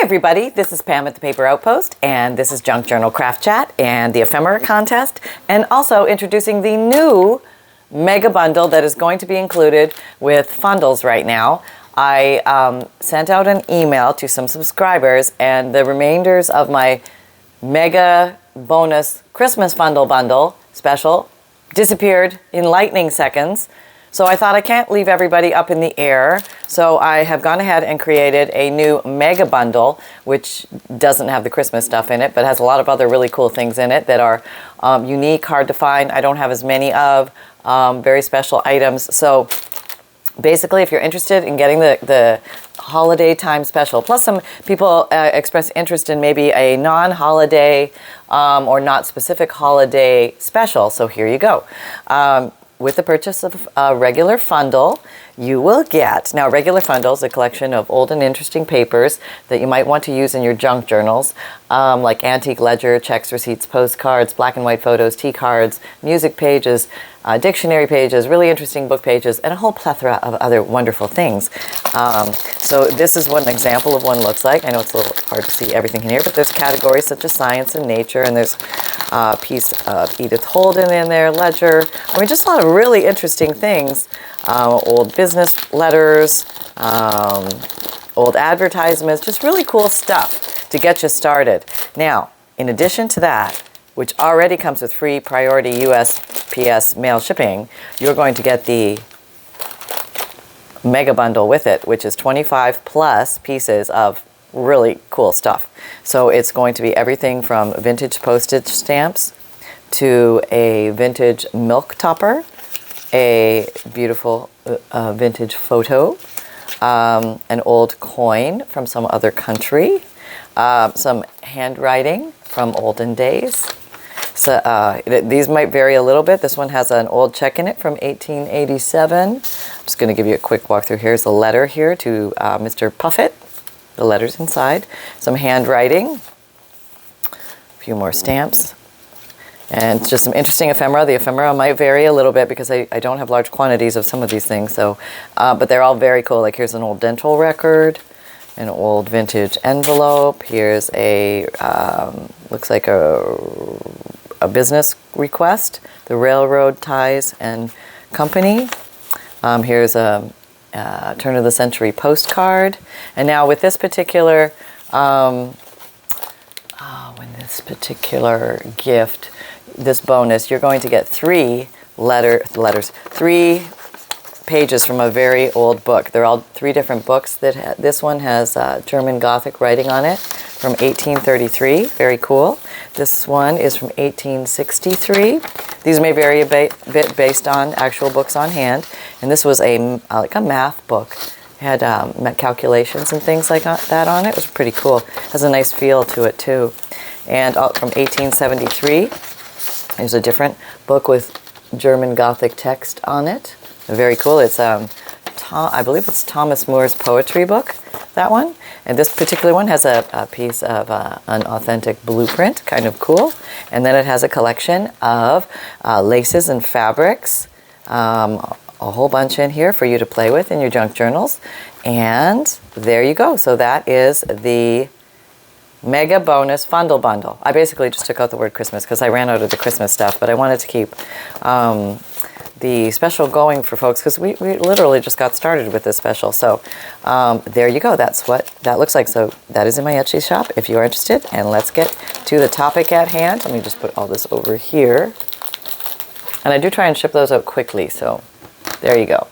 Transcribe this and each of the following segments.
everybody, this is Pam at The Paper Outpost, and this is Junk Journal Craft Chat and the Ephemera contest, and also introducing the new mega bundle that is going to be included with FUNDLEs right now. I sent out an email to some subscribers, and the remainders of my mega bonus Christmas FUNDLE bundle special disappeared in lightning seconds. So I thought I can't leave everybody up in the air. So I have gone ahead and created a new mega bundle, which doesn't have the Christmas stuff in it, but has a lot of other really cool things in it that are unique, hard to find. I don't have as many of, very special items. So basically, if you're interested in getting the holiday time special, plus some people express interest in maybe a non-holiday or not specific holiday special. So here you go. With the purchase of a regular FUNDLE, you will get, now regular FUNDLE is a collection of old and interesting papers that you might want to use in your junk journals, like antique ledger, checks, receipts, postcards, black and white photos, T-cards, music pages, dictionary pages, really interesting book pages, and a whole plethora of other wonderful things. So this is what an example of one looks like. I know it's a little hard to see everything in here, but there's categories such as science and nature, and there's a piece of Edith Holden in there, ledger. I mean, just a lot of really interesting things. Old business letters, old advertisements, just really cool stuff to get you started. Now, in addition to that, which already comes with free priority USPS mail shipping, you're going to get the mega bundle with it, which is 25 plus pieces of really cool stuff. So it's going to be everything from vintage postage stamps to a vintage milk topper, a beautiful vintage photo, an old coin from some other country, some handwriting from olden days. So these might vary a little bit. This one has an old check in it from 1887. I'm just going to give you a quick walkthrough. Here's a letter here to Mr. Puffett. The letter's inside. Some handwriting. A few more stamps. And just some interesting ephemera. The ephemera might vary a little bit because I don't have large quantities of some of these things. So, but they're all very cool. Like here's an old dental record, an old vintage envelope. Here's a, looks like a business request, the Railroad Ties and Company. Here's a turn of the century postcard. And now with this particular, gift, this bonus, you're going to get three pages from a very old book. They're all three different books. This one has German Gothic writing on it from 1833. Very cool. This one is from 1863. These may vary a bit based on actual books on hand. And this was like a math book. It had calculations and things like that on it. It was pretty cool. Has a nice feel to it too. And from 1873, there's a different book with German Gothic text on it. Very cool. It's I believe it's Thomas Moore's poetry book, that one. And this particular one has a piece of an authentic blueprint, kind of cool. And then it has a collection of laces and fabrics, a whole bunch in here for you to play with in your junk journals. And there you go. So that is the mega bonus FUNDLE bundle. I basically just took out the word Christmas because I ran out of the Christmas stuff, but I wanted to keep the special going for folks because we literally just got started with this special. So there you go. That's what that looks like. So that is in my Etsy shop if you are interested. And let's get to the topic at hand. Let me just put all this over here. And I do try and ship those out quickly. So there you go.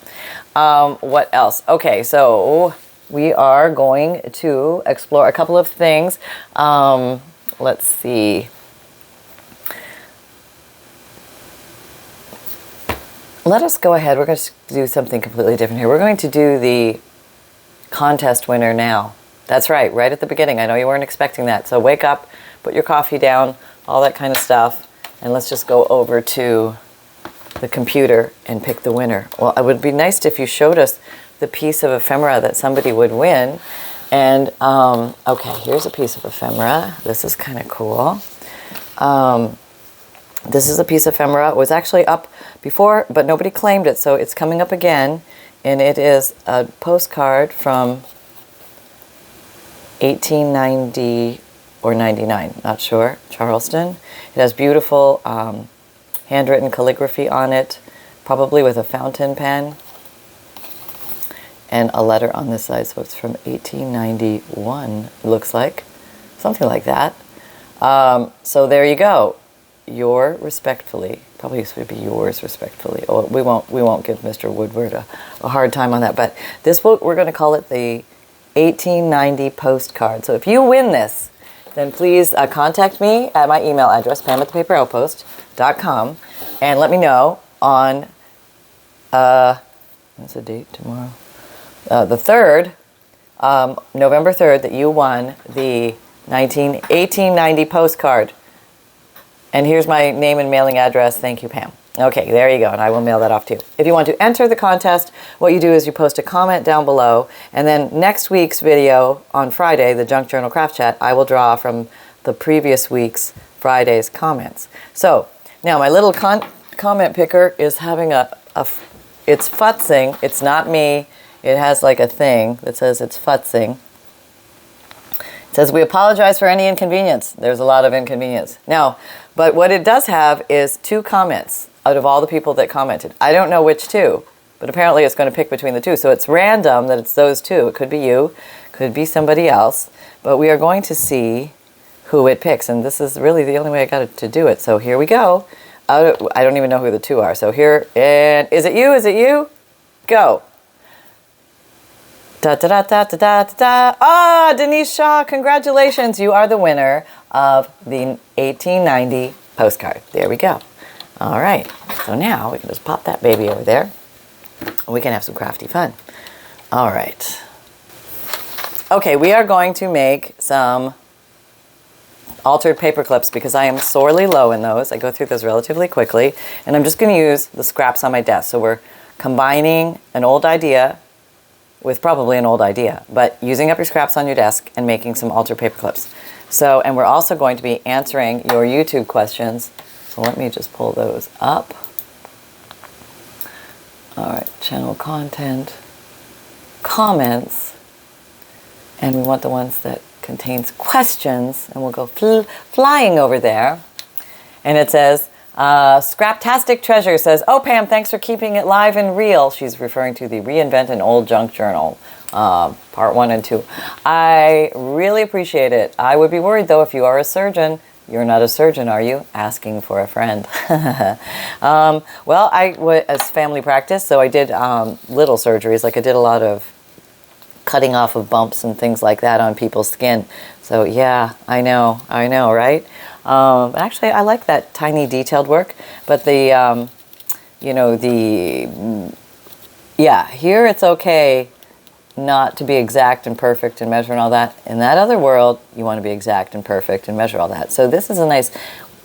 What else? Okay, so we are going to explore a couple of things. Let's see. Let us go ahead. We're going to do something completely different here. We're going to do the contest winner now. That's right at the beginning. I know you weren't expecting that. So wake up, put your coffee down, all that kind of stuff, and let's just go over to the computer and pick the winner. Well, it would be nice if you showed us the piece of ephemera that somebody would win. And, okay, here's a piece of ephemera. This is kind of cool. This is a piece of ephemera. It was actually up before, but nobody claimed it, so it's coming up again. And it is a postcard from 1890 or 99, not sure, Charleston. It has beautiful handwritten calligraphy on it, probably with a fountain pen, and a letter on this side, so it's from 1891, it looks like, something like that. So there you go. Your respectfully, probably should be yours respectfully. Oh, we won't give Mr. Woodward a hard time on that, but this book, we're going to call it the 1890 Postcard. So if you win this, then please contact me at my email address, pam@ThePaperOutpost.com, and let me know on, what's the date tomorrow? The 3rd, November 3rd, that you won the 1890 Postcard. And here's my name and mailing address. Thank you, Pam. Okay, there you go, and I will mail that off to you. If you want to enter the contest, what you do is you post a comment down below, and then next week's video on Friday, the Junk Journal Craft Chat, I will draw from the previous week's Friday's comments. So, now my little comment picker is having it's futzing. It's not me. It has like a thing that says it's futzing. It says, we apologize for any inconvenience. There's a lot of inconvenience. Now, but what it does have is 2 comments out of all the people that commented. I don't know which 2, but apparently it's going to pick between the 2. So it's random that it's those 2. It could be you, could be somebody else, but we are going to see who it picks. And this is really the only way I got to do it. So here we go. I don't even know who the 2 are. So here, and is it you? Is it you? Go. Da, da, da, da, da, da, da. Ah, Denise Shaw, congratulations. You are the winner of the 1890 Postcard. There we go. All right. So now we can just pop that baby over there. We can have some crafty fun. All right. Okay, we are going to make some altered paper clips because I am sorely low in those. I go through those relatively quickly. And I'm just going to use the scraps on my desk. So we're combining an old idea with probably an old idea, but using up your scraps on your desk and making some altered paper clips. So, and we're also going to be answering your YouTube questions. So let me just pull those up. All right, channel content, comments, and we want the ones that contains questions, and we'll go flying over there. And it says, Scraptastic Treasure says, oh, Pam, thanks for keeping it live and real. She's referring to the Reinvent an Old Junk Journal, part 1 and 2. I really appreciate it. I would be worried, though, if you are a surgeon. You're not a surgeon, are you? Asking for a friend. Well, as family practice, so I did little surgeries. Like I did a lot of cutting off of bumps and things like that on people's skin. So yeah, I know, right? Actually, I like that tiny detailed work, but the, here it's okay not to be exact and perfect and measure and all that. In that other world, you want to be exact and perfect and measure all that. So this is a nice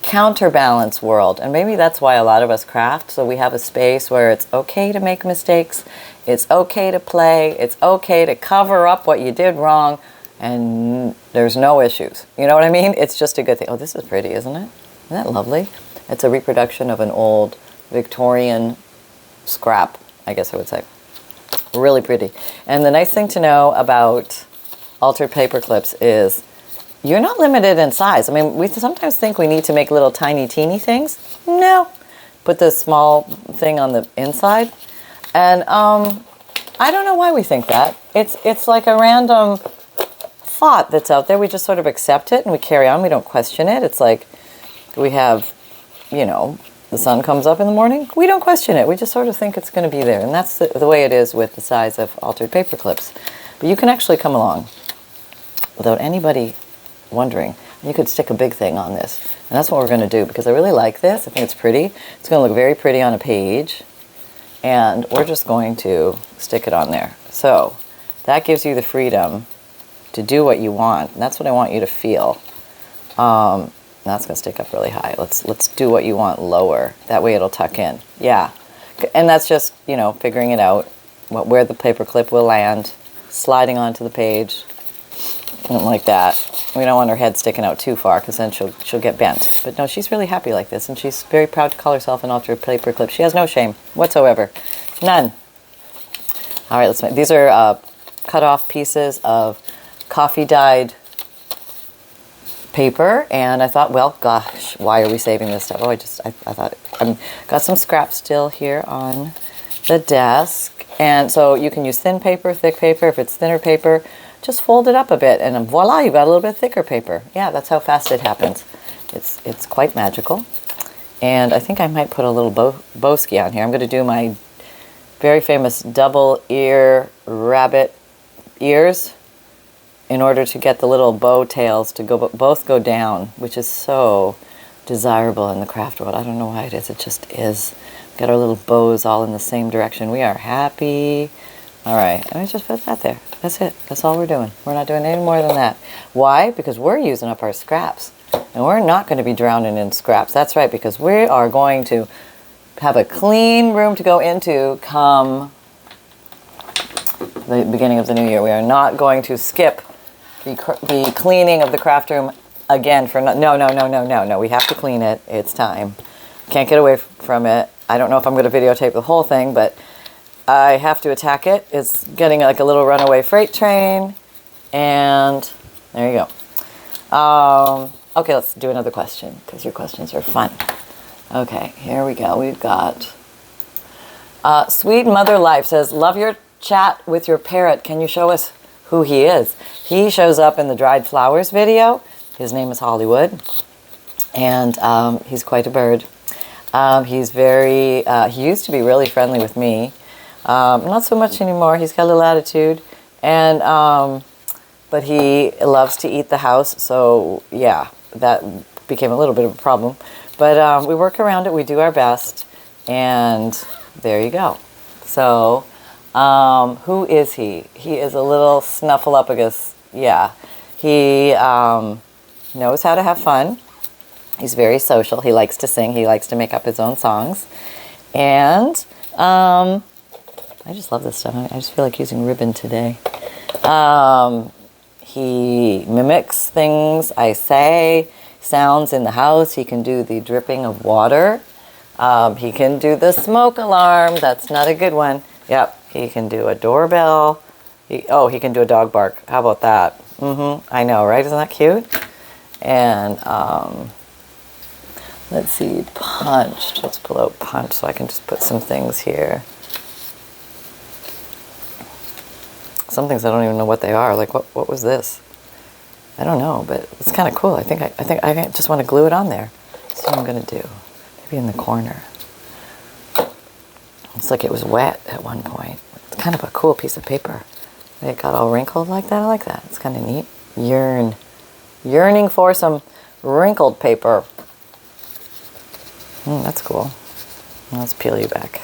counterbalance world, and maybe that's why a lot of us craft, so we have a space where it's okay to make mistakes, it's okay to play, it's okay to cover up what you did wrong, and there's no issues. You know what I mean? It's just a good thing. Oh, this is pretty, isn't it? Isn't that lovely? It's a reproduction of an old Victorian scrap, I guess I would say. Really pretty. And the nice thing to know about altered paper clips is you're not limited in size. I mean, we sometimes think we need to make little tiny teeny things. No. Put the small thing on the inside. And I don't know why we think that. It's like a random thought that's out there. We just sort of accept it and we carry on. We don't question it. It's like we have, the sun comes up in the morning. We don't question it. We just sort of think it's going to be there. And that's the way it is with the size of altered paper clips. But you can actually come along without anybody wondering. You could stick a big thing on this. And that's what we're going to do because I really like this. I think it's pretty. It's going to look very pretty on a page. And we're just going to stick it on there. So that gives you the freedom to do what you want. And that's what I want you to feel. That's going to stick up really high. Let's do what you want lower. That way it'll tuck in. Yeah. And that's just, figuring it out, where the paper clip will land, sliding onto the page, like that. We don't want her head sticking out too far because then she'll get bent. But no, she's really happy like this, and she's very proud to call herself an altered paper clip. She has no shame whatsoever. None. All right, let's make, these are cut off pieces of coffee dyed paper, and I thought, well, gosh, why are we saving this stuff? Oh, I thought, got some scraps still here on the desk, and so you can use thin paper, thick paper. If it's thinner paper, just fold it up a bit, and voila, you've got a little bit thicker paper. Yeah, that's how fast it happens. It's quite magical, and I think I might put a little bowski on here. I'm going to do my very famous double ear rabbit ears in order to get the little bow tails to both go down, which is so desirable in the craft world. I don't know why it is. It just is. Got our little bows all in the same direction. We are happy. All right, let me just put that there. That's it. That's all we're doing. We're not doing any more than that. Why? Because we're using up our scraps. And we're not going to be drowning in scraps. That's right, because we are going to have a clean room to go into come the beginning of the new year. We are not going to skip the cleaning of the craft room again for no. We have to clean it. It's time. Can't get away from it. I don't know if I'm going to videotape the whole thing, but I have to attack it. It's getting like a little runaway freight train, and there you go. Okay, let's do another question because your questions are fun. Okay, here we go. We've got Sweet Mother Life says, love your chat with your parrot. Can you show us who he is? He shows up in the dried flowers video. His name is Hollywood, and he's quite a bird. He's very, he used to be really friendly with me. Not so much anymore. He's got a little attitude, and but he loves to eat the house. So yeah, that became a little bit of a problem. But we work around it. We do our best, and there you go. So who is he? He is a little snuffleupagus. Yeah, he knows how to have fun. He's very social. He likes to sing. He likes to make up his own songs. And I just love this stuff. I just feel like using ribbon today. He mimics things I say, sounds in the house. He can do the dripping of water. He can do the smoke alarm. That's not a good one. Yep. He can do a doorbell. He can do a dog bark. How about that? I know, right? Isn't that cute? And let's see, punched. Let's pull out punch so I can just put some things here. Some things I don't even know what they are. Like what was this? I don't know, but it's kind of cool. I think I just want to glue it on there. That's what I'm gonna do. Maybe in the corner. It's like it was wet at one point. It's kind of a cool piece of paper. It got all wrinkled like that. I like that. It's kind of neat. Yearning for some wrinkled paper. That's cool. Let's peel you back.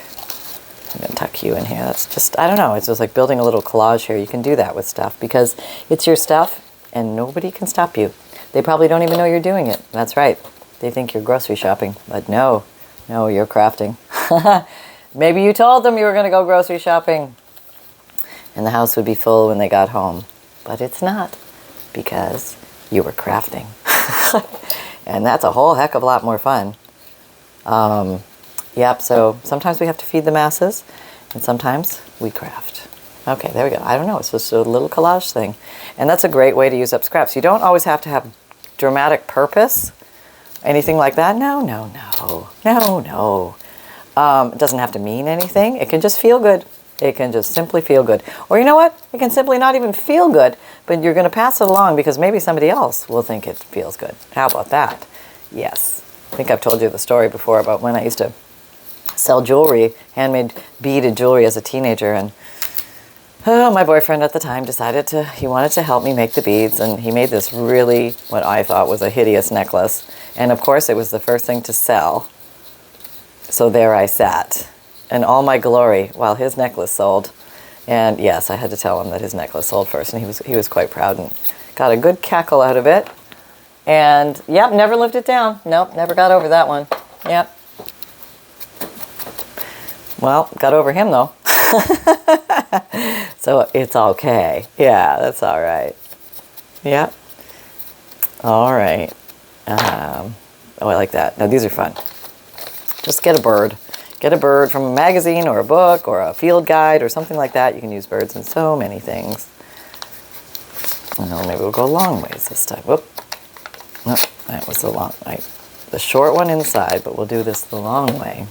I'm going to tuck you in here. That's just, I don't know, it's just like building a little collage here. You can do that with stuff because it's your stuff and nobody can stop you. They probably don't even know you're doing it. That's right. They think you're grocery shopping, but no, you're crafting. Maybe you told them you were going to go grocery shopping and the house would be full when they got home, but it's not because you were crafting. And that's a whole heck of a lot more fun. Yep, so sometimes we have to feed the masses, and sometimes we craft. Okay, there we go. I don't know, it's just a little collage thing. And that's a great way to use up scraps. You don't always have to have dramatic purpose, anything like that. No. It doesn't have to mean anything. It can just feel good. It can just simply feel good. Or you know what? It can simply not even feel good, but you're going to pass it along because maybe somebody else will think it feels good. How about that? Yes. I think I've told you the story before about when I used to sell jewelry, handmade beaded jewelry as a teenager, and my boyfriend at the time he wanted to help me make the beads, and he made this really, what I thought was a hideous necklace, and of course it was the first thing to sell, so there I sat, in all my glory, while his necklace sold, and yes, I had to tell him that his necklace sold first, and he was quite proud, and got a good cackle out of it, and yep, never lived it down. Nope, never got over that one. Yep. Well, got over him though. So it's okay. Yeah, that's all right. Yep. All right. I like that. Now these are fun. Just get a bird. Get a bird from a magazine or a book or a field guide or something like that. You can use birds in so many things. No, maybe we'll go long ways this time. Whoop. Nope, that was the short one inside, but we'll do this the long way.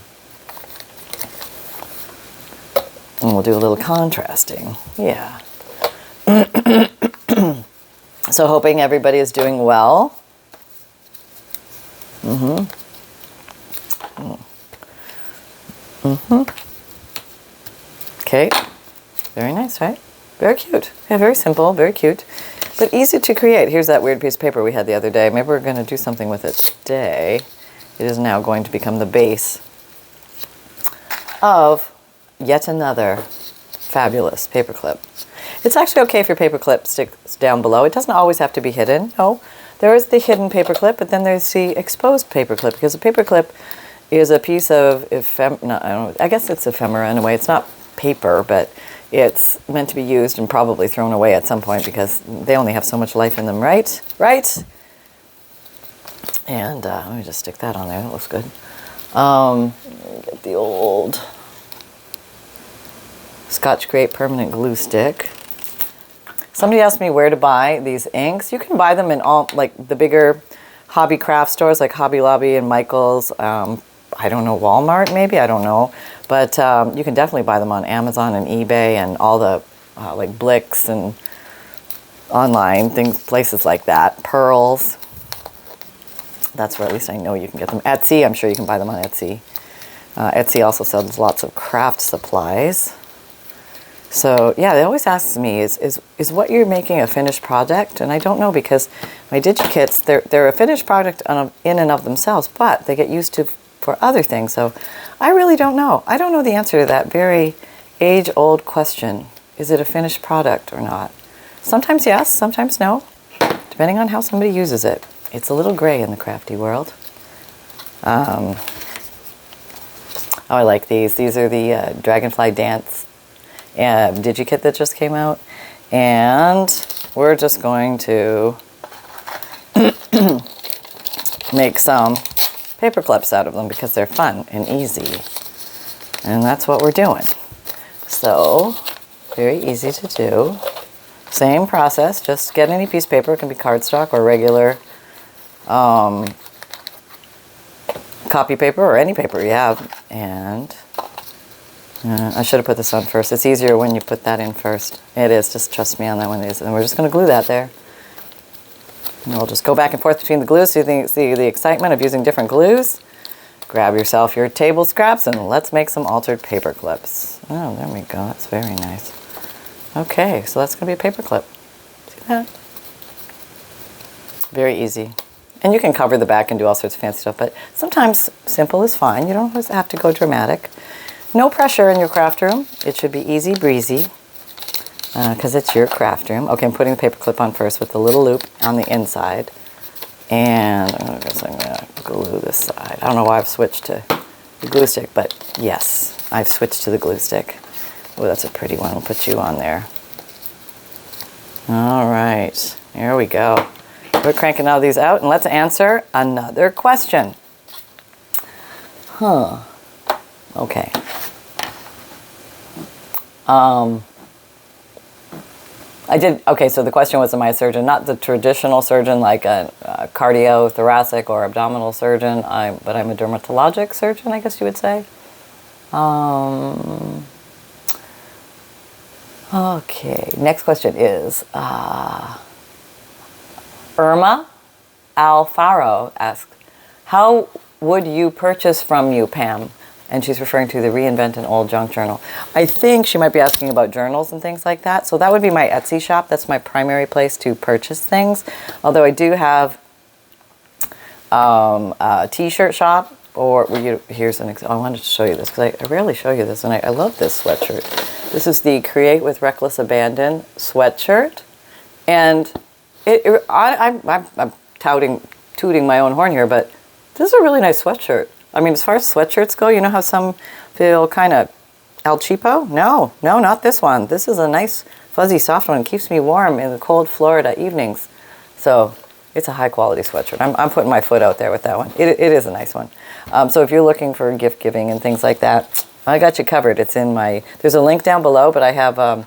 And we'll do a little contrasting. Yeah. So hoping everybody is doing well. Okay. Very nice, right? Very cute. Yeah, very simple, very cute. But easy to create. Here's that weird piece of paper we had the other day. Maybe we're going to do something with it today. It is now going to become the base of yet another fabulous paperclip. It's actually okay if your paperclip sticks down below. It doesn't always have to be hidden. No, there is the hidden paperclip, but then there's the exposed paperclip, because a paperclip is a piece of I guess it's ephemera in a way. It's not paper, but it's meant to be used and probably thrown away at some point because they only have so much life in them, right? Right? And let me just stick that on there. That looks good. Get the old Scotch Grape permanent glue stick. Somebody asked me where to buy these inks. You can buy them in all, like the bigger hobby craft stores like Hobby Lobby and Michael's. I don't know, Walmart maybe, I don't know. But you can definitely buy them on Amazon and eBay and all the like Blix and online things, places like that. Pearls. That's where at least I know you can get them. Etsy, I'm sure you can buy them on Etsy. Etsy also sells lots of craft supplies. So yeah, they always ask me, is what you're making a finished project? And I don't know, because my DigiKits, they're a finished product in and of themselves, but they get used to for other things. So I really don't know. I don't know the answer to that very age-old question. Is it a finished product or not? Sometimes yes, sometimes no, depending on how somebody uses it. It's a little gray in the crafty world. Oh, I like these. These are the Dragonfly Dance DigiKit that just came out. And we're just going to make some paper clips out of them because they're fun and easy. And that's what we're doing. So, very easy to do. Same process, just get any piece of paper. It can be cardstock or regular copy paper or any paper you have. And I should have put this on first. It's easier when you put that in first. It is, just trust me on that one. And we're just going to glue that there. And we'll just go back and forth between the glues so you can see the excitement of using different glues. Grab yourself your table scraps and let's make some altered paper clips. Oh, there we go. That's very nice. Okay, so that's going to be a paper clip. See that? Very easy. And you can cover the back and do all sorts of fancy stuff, but sometimes simple is fine. You don't always have to go dramatic. No pressure in your craft room. It should be easy breezy because it's your craft room. Okay, I'm putting the paper clip on first with the little loop on the inside. And I guess I'm going to glue this side. I don't know why I've switched to the glue stick, but yes, I've switched to the glue stick. Oh, that's a pretty one. We'll put you on there. All right, here we go. We're cranking all these out, and let's answer another question. Okay. Okay, so the question was, am I a surgeon? Not the traditional surgeon like a cardio, thoracic, or abdominal surgeon, but I'm a dermatologic surgeon, I guess you would say. Okay, next question is, Irma Alfaro asks, how would you purchase from you, Pam? And she's referring to the Reinvent an Old Junk Journal. I think she might be asking about journals and things like that. So that would be my Etsy shop. That's my primary place to purchase things. Although I do have a t-shirt shop. Or here's an example. I wanted to show you this because I rarely show you this. And I love this sweatshirt. This is the Create with Reckless Abandon sweatshirt. And I'm tooting my own horn here, but this is a really nice sweatshirt. I mean, as far as sweatshirts go, you know how some feel kind of El Cheapo? No, not this one. This is a nice, fuzzy, soft one. It keeps me warm in the cold Florida evenings. So it's a high-quality sweatshirt. I'm putting my foot out there with that one. It is a nice one. So if you're looking for gift giving and things like that, I got you covered. It's in my... There's a link down below, but I have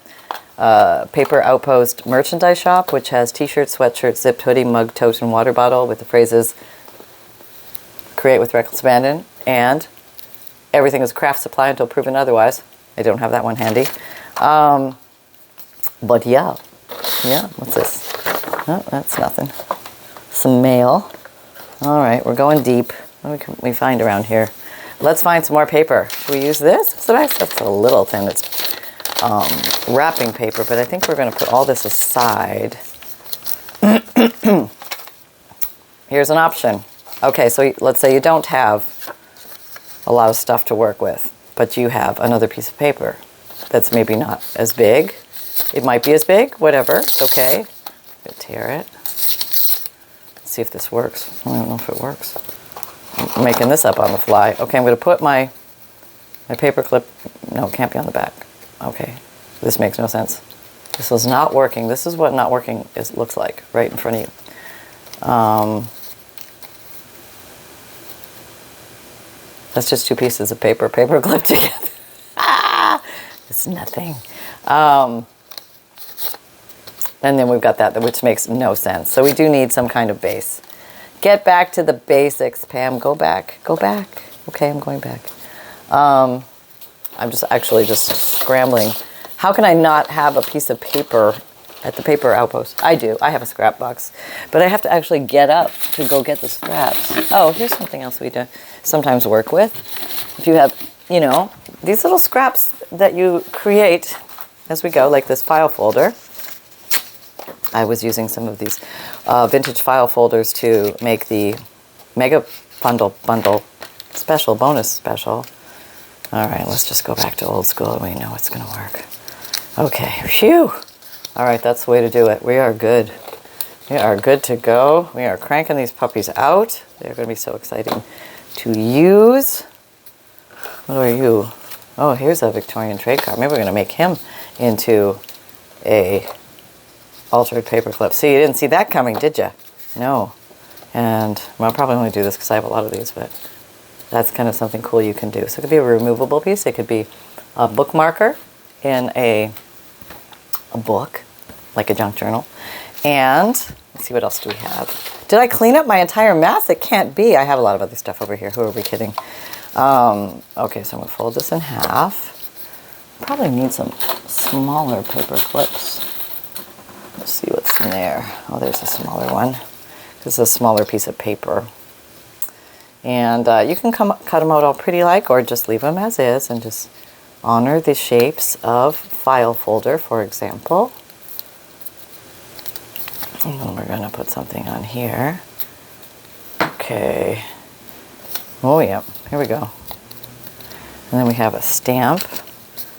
Paper Outpost merchandise shop, which has t-shirt, sweatshirt, zipped hoodie, mug, tote, and water bottle with the phrases "Create with reckless abandon" and "Everything is craft supply until proven otherwise." I don't have that one handy. But yeah, what's this? Oh, that's nothing. Some mail. All right, we're going deep. What can we find around here? Let's find some more paper. Should we use this? Is it nice? That's a little thin. It's wrapping paper, but I think we're going to put all this aside. Here's an option. Okay, so let's say you don't have a lot of stuff to work with, but you have another piece of paper that's maybe not as big. It might be as big, whatever, it's okay. Tear it. Let's see if this works. I don't know if it works. I'm making this up on the fly. Okay, I'm going to put my paper clip. No, it can't be on the back. Okay, this makes no sense. This is not working. This is what not working looks like right in front of you. That's just two pieces of paper clipped together. It's nothing. And then we've got that, which makes no sense. So we do need some kind of base. Get back to the basics, Pam. Go back. Go back. Okay, I'm going back. I'm just scrambling. How can I not have a piece of paper at the Paper Outpost? I do. I have a scrap box. But I have to actually get up to go get the scraps. Oh, here's something else we do sometimes work with. If you have, these little scraps that you create as we go, like this file folder. I was using some of these vintage file folders to make the Mega FUNDLE bundle special, bonus special. All right, let's just go back to old school. We know it's going to work. Okay, phew. All right, that's the way to do it. We are good. We are good to go. We are cranking these puppies out. They're going to be so exciting to use. What are you? Oh, here's a Victorian trade card. Maybe we're going to make him into a altered paperclip. See, you didn't see that coming, did you? No. And well, I'll probably only do this because I have a lot of these, but that's kind of something cool you can do. So it could be a removable piece. It could be a bookmarker in a book, like a junk journal. And let's see, what else do we have? Did I clean up my entire mess? It can't be. I have a lot of other stuff over here. Who are we kidding? Okay, so I'm going to fold this in half. Probably need some smaller paper clips. Let's see what's in there. Oh, there's a smaller one. This is a smaller piece of paper. And you can cut them out all pretty like, or just leave them as is and just honor the shapes of file folder, for example. And then we're going to put something on here. Okay. Oh, yeah. Here we go. And then we have a stamp.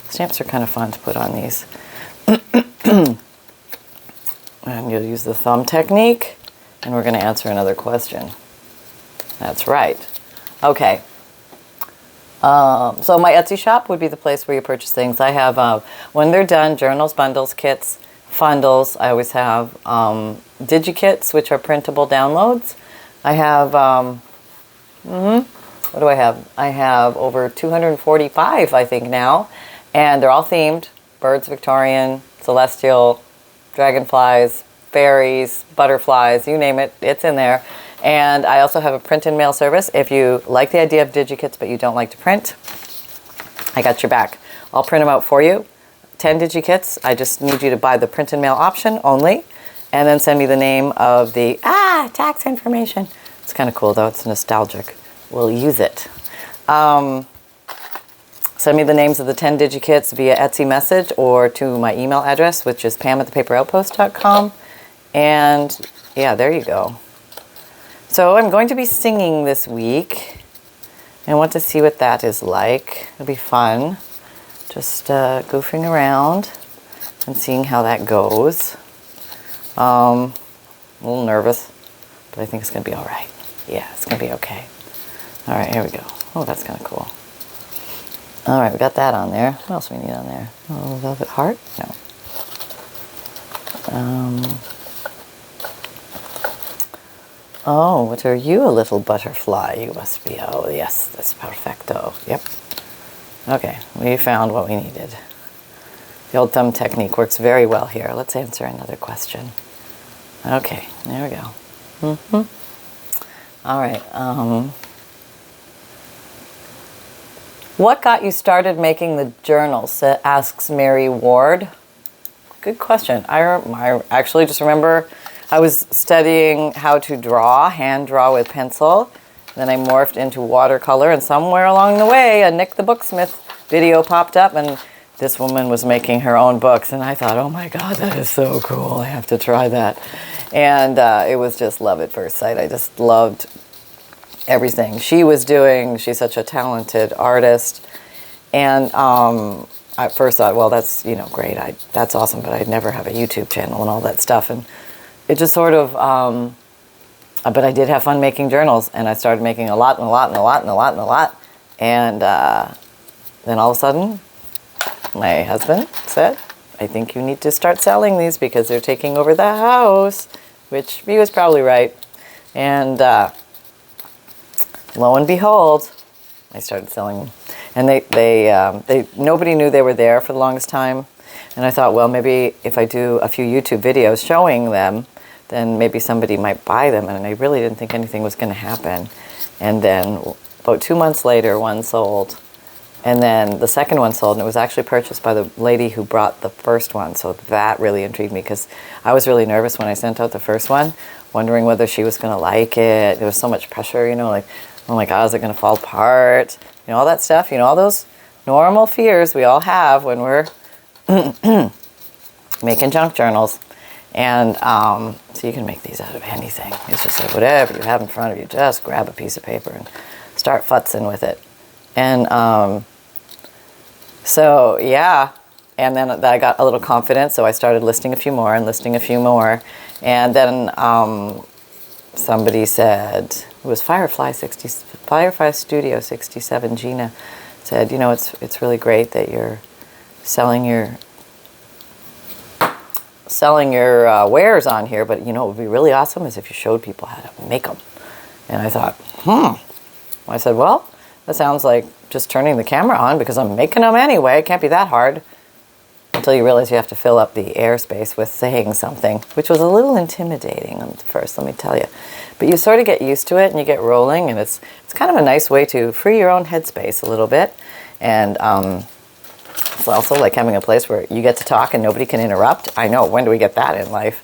Stamps are kind of fun to put on these. And you'll use the thumb technique, and we're going to answer another question. That's right. Okay. So my Etsy shop would be the place where you purchase things. I have, when they're done, journals, bundles, kits, fundles. I always have digikits, which are printable downloads. I have, what do I have? I have over 245, I think, now. And they're all themed. Birds, Victorian, celestial, dragonflies, fairies, butterflies, you name it, it's in there. And I also have a print and mail service. If you like the idea of digikits but you don't like to print, I got your back. I'll print them out for you. 10 digikits. I just need you to buy the print and mail option only, and then send me the name of the tax information. It's kind of cool though. It's nostalgic. We'll use it. Send me the names of the 10 digikits via Etsy message or to my email address, which is pam@thepaperoutpost.com. And yeah, there you go. So I'm going to be singing this week. I want to see what that is like. It'll be fun. Just goofing around and seeing how that goes. A little nervous, but I think it's going to be all right. Yeah, it's going to be okay. All right, here we go. Oh, that's kind of cool. All right, we got that on there. What else do we need on there? Oh, velvet heart? No. Oh, what are you, a little butterfly? You must be. Oh, yes, that's perfecto. Yep. Okay, we found what we needed. The old thumb technique works very well here. Let's answer another question. Okay, there we go. All right. What got you started making the journals? Asks Mary Ward. Good question. I actually just remember I was studying how to hand draw with pencil. Then I morphed into watercolor, and somewhere along the way, a Nick the Booksmith video popped up, and this woman was making her own books, and I thought, oh my God, that is so cool. I have to try that. And it was just love at first sight. I just loved everything she was doing. She's such a talented artist. And I first thought, well, that's, great. That's awesome, but I'd never have a YouTube channel and all that stuff. And it just sort of, but I did have fun making journals, and I started making a lot and a lot and a lot and a lot and a lot. And then all of a sudden, my husband said, I think you need to start selling these because they're taking over the house, which he was probably right. And lo and behold, I started selling them. And they nobody knew they were there for the longest time. And I thought, well, maybe if I do a few YouTube videos showing them, then maybe somebody might buy them. And I really didn't think anything was going to happen. And then about 2 months later, one sold. And then the second one sold, and it was actually purchased by the lady who brought the first one. So that really intrigued me because I was really nervous when I sent out the first one, wondering whether she was going to like it. There was so much pressure, like, oh my God, is it going to fall apart? All that stuff, all those normal fears we all have when we're making junk journals. And so you can make these out of anything. It's just like whatever you have in front of you, just grab a piece of paper and start futzing with it. And so, yeah. And then I got a little confident, so I started listing a few more and listing a few more. And then somebody said, it was Firefly Studio 67, Gina, said, it's really great that you're selling your wares on here, but what would be really awesome is if you showed people how to make them. And I thought, I said, well, that sounds like just turning the camera on because I'm making them anyway. It can't be that hard. Until you realize you have to fill up the airspace with saying something, which was a little intimidating at first, let me tell you. But you sort of get used to it and you get rolling, and it's kind of a nice way to free your own headspace a little bit. And it's also like having a place where you get to talk and nobody can interrupt. I know, when do we get that in life?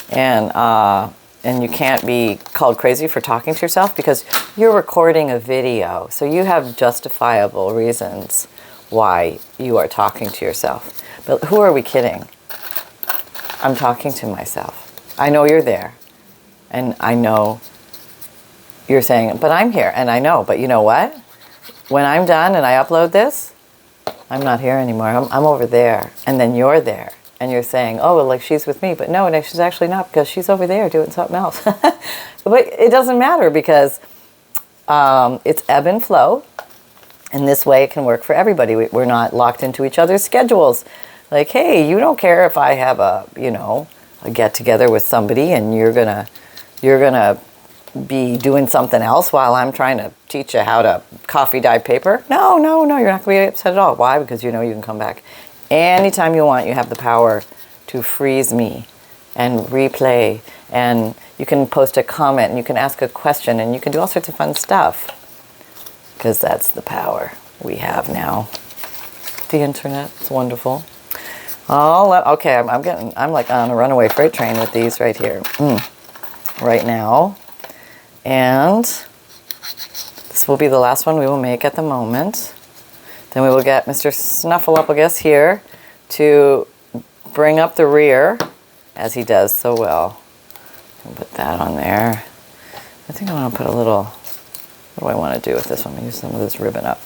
And you can't be called crazy for talking to yourself because you're recording a video. So you have justifiable reasons why you are talking to yourself. But who are we kidding? I'm talking to myself. I know you're there. And I know you're saying, but I'm here. And I know, but you know what? When I'm done and I upload this, I'm not here anymore. I'm over there. And then you're there. And you're saying, oh, well, like she's with me. But no, she's actually not because she's over there doing something else. But it doesn't matter because it's ebb and flow. And this way it can work for everybody. We're not locked into each other's schedules. Like, hey, you don't care if I have a get together with somebody and you're gonna be doing something else while I'm trying to teach you how to coffee dye paper. No, you're not gonna be upset at all. Why? Because you can come back anytime you want. You have the power to freeze me and replay, and you can post a comment and you can ask a question and you can do all sorts of fun stuff. Because that's the power we have now. The internet, it's wonderful. Okay, I'm like on a runaway freight train with these right here, right now. And this will be the last one we will make at the moment. Then we will get Mr. Snuffleupagus here to bring up the rear, as he does so well. I'll put that on there. I think I want to put a little, what do I want to do with this one? I'm going to use some of this ribbon up.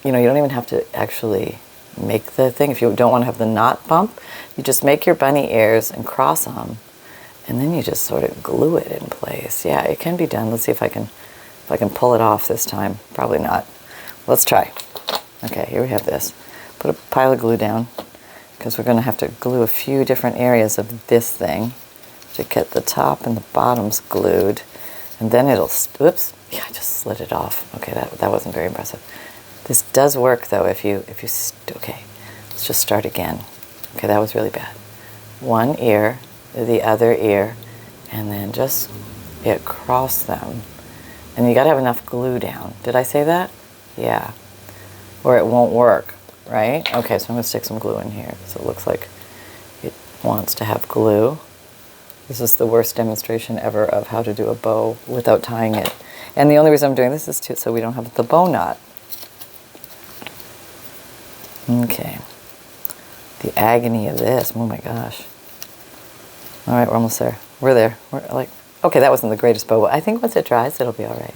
You don't even have to actually make the thing. If you don't want to have the knot bump, you just make your bunny ears and cross them, and then you just sort of glue it in place. Yeah, it can be done. Let's see if I can pull it off this time. Probably not. Let's try. Okay, here we have this. Put a pile of glue down because we're going to have to glue a few different areas of this thing to get the top and the bottoms glued, and then it'll. Whoops. Yeah, I just slid it off. Okay, that wasn't very impressive. This does work though okay, let's just start again. Okay, that was really bad. One ear, the other ear, and then just cross them. And you gotta have enough glue down. Did I say that? Yeah. Or it won't work, right? Okay, so I'm gonna stick some glue in here so it looks like it wants to have glue. This is the worst demonstration ever of how to do a bow without tying it. And the only reason I'm doing this is so we don't have the bow knot. Okay. The agony of this, oh my gosh. All right, we're almost there. We're there. We're like, okay, that wasn't the greatest bow. I think once it dries, it'll be all right.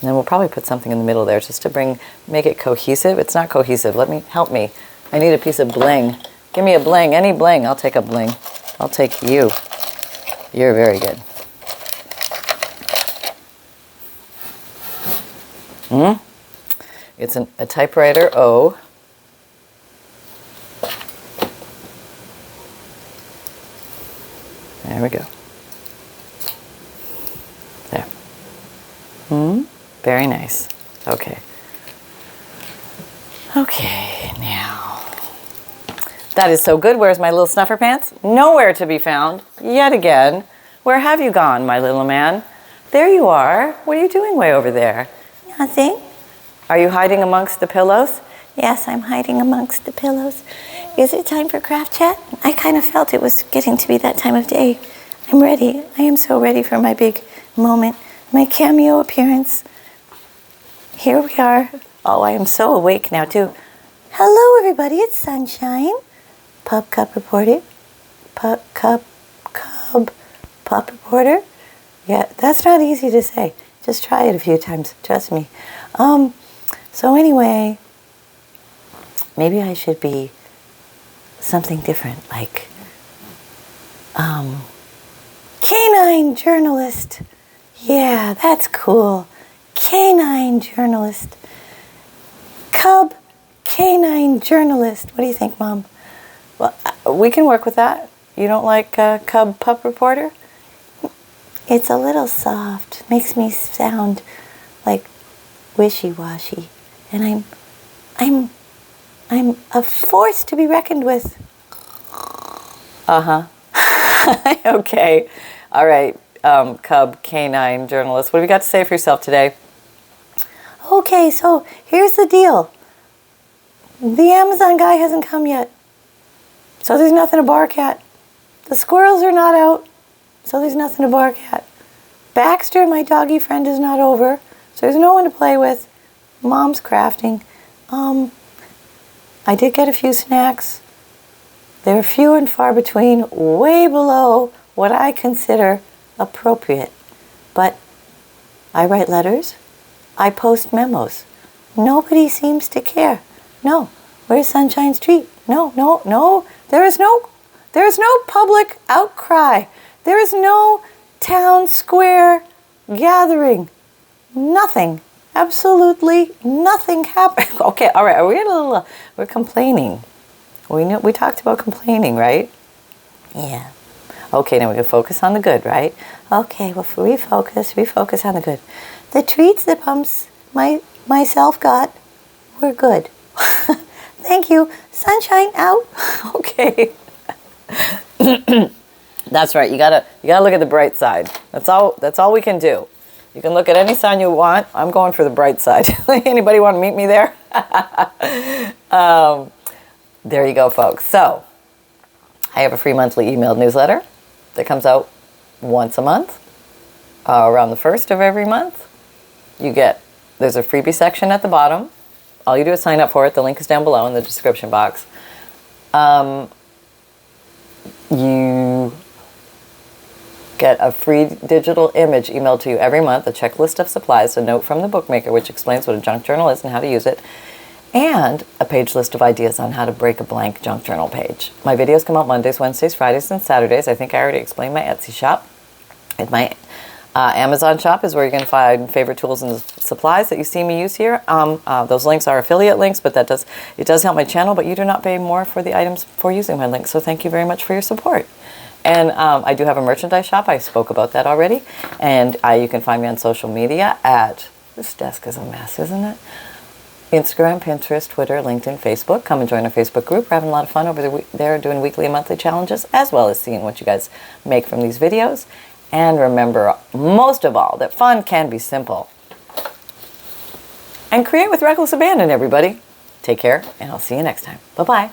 And then we'll probably put something in the middle there just to make it cohesive. It's not cohesive. Help me. I need a piece of bling. Give me a bling, any bling. I'll take a bling. I'll take you. You're very good. It's a typewriter O. There we go. There. Very nice. Okay. Okay, now. That is so good. Where's my little snuffer pants? Nowhere to be found. Yet again. Where have you gone, my little man? There you are. What are you doing way over there? Nothing. Are you hiding amongst the pillows? Yes, I'm hiding amongst the pillows. Is it time for craft chat? I kind of felt it was getting to be that time of day. I'm ready. I am so ready for my big moment, my cameo appearance. Here we are. Oh, I am so awake now, too. Hello, everybody. It's Sunshine. Pup Cup Reporter. Pup Reporter. Yeah, that's not easy to say. Just try it a few times. Trust me. So anyway, maybe I should be something different, like canine journalist. Yeah, that's cool. Canine journalist. Cub canine journalist. What do you think, Mom? Well, we can work with that. You don't like Cub Pup Reporter? It's a little soft. Makes me sound like wishy-washy. And I'm a force to be reckoned with. Uh-huh. Okay. All right. Cub canine journalist. What have you got to say for yourself today? Okay, so here's the deal. The Amazon guy hasn't come yet. So there's nothing to bark at. The squirrels are not out. So there's nothing to bark at. Baxter, my doggy friend, is not over. So there's no one to play with. Mom's crafting. I did get a few snacks. They're few and far between, way below what I consider appropriate. But I write letters. I post memos. Nobody seems to care. No. Where's Sunshine's treat? No. There is no public outcry. There is no town square gathering. Nothing. Absolutely nothing happened. Okay, all right. Are we a little? We're complaining. We talked about complaining, right? Yeah. Okay, now we can focus on the good, right? Okay, well, refocus on the good. The treats that myself got were good. Thank you. Sunshine out. Okay. That's right. You gotta look at the bright side. That's all we can do. You can look at any sign you want. I'm going for the bright side. Anybody want to meet me there? There you go, folks. So I have a free monthly emailed newsletter that comes out once a month, around the 1st of every month. There's a freebie section at the bottom. All you do is sign up for it. The link is down below in the description box. You get a free digital image emailed to you every month, a checklist of supplies, a note from the bookmaker which explains what a junk journal is and how to use it, and a page list of ideas on how to break a blank junk journal page. My videos come out Mondays, Wednesdays, Fridays, and Saturdays. I think I already explained my Etsy shop. And my Amazon shop is where you're going to find favorite tools and supplies that you see me use here. Those links are affiliate links, but it does help my channel, but you do not pay more for the items for using my links. So thank you very much for your support. And I do have a merchandise shop. I spoke about that already. And you can find me on social media at, this desk is a mess, isn't it? Instagram, Pinterest, Twitter, LinkedIn, Facebook. Come and join our Facebook group. We're having a lot of fun over there doing weekly and monthly challenges, as well as seeing what you guys make from these videos. And remember, most of all, that fun can be simple. And create with reckless abandon, everybody. Take care, and I'll see you next time. Bye-bye.